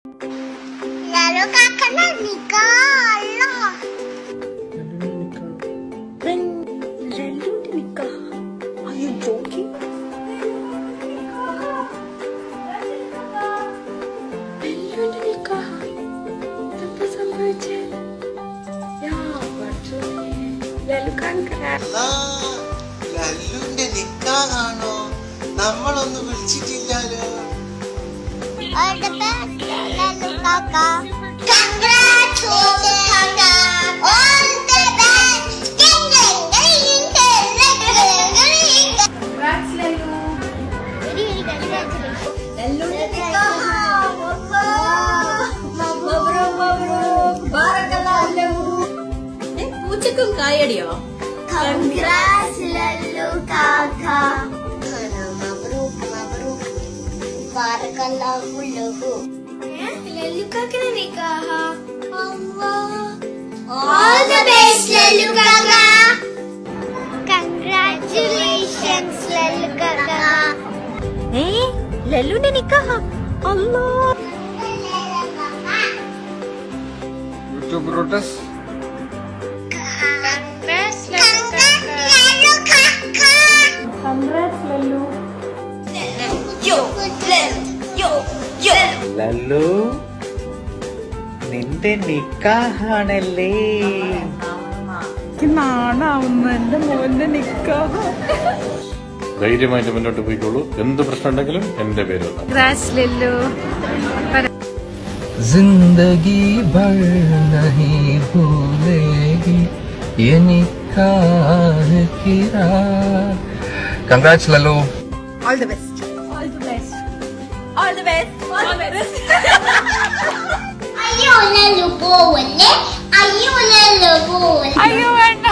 Lalu kakak nak nikah lah. When Lalu nikah? Are you joking? Lalu nikah? Apa സംഭവിച്ചേ? യാ പഠിച്ചോനെ. Lalu congrats. ലല്ലുന്റെ നിക്കാഹാണോ? നമ്മളൊന്നും വിളിച്ചിട്ടില്ലല്ലോ. All the best, Lalu kakak. Congratulations, kakak. All the best. Ding ding ding ding ding ding. Congrats Lalu. Very congratulations. Laluന്റെ nikah. Mabruk mabruk. Barakallahu Lalu. പൂച്ചക്കും കായടിയോ? Congrats, Lalu kakak. Mabruk mabruk. Barakallahu lahu. Lalu kakak nak nikah. Allah. All the best, Lalu kakak. Congratulations, Lalu kakak. ലല്ലുന്റെ നിക്കാഹ് അല്ലാ YouTube Rotas. Congrats, Lalu kakak. Congrats Lallu Lallu നിന്റെ നിക്കാഹാണല്ലേ? നാണാവുന്ന എന്റെ മോന്റെ നിക്കാഹ്. ധൈര്യമായിട്ട് മുന്നോട്ട് പോയിക്കോളൂ. എന്ത് പ്രശ്നം ഉണ്ടെങ്കിലും എന്റെ പേര് വന്നാൽ. കൺഗ്രാറ്റ്സ് ലല്ലു. जिंदगी भर नहीं भूलेगी ये निकाह की रात. Congrats Lallu. All the best. All the best. All the best. All the best. അയ്യോ Lalu പോവല്ലേ. അയ്യോ Lalu പോവല്ലേ. അയ്യോ വേണ്ട.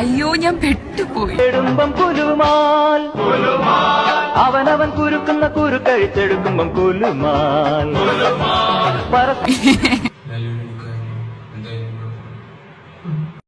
അയ്യോ ഞാൻ പെട്ടുപോയി. എടുമ്പം കുലുമാൽ അവനവൻ കുരുക്കുന്ന കുരുക്കഴിച്ചെടുക്കുമ്പം കുലുമാൽ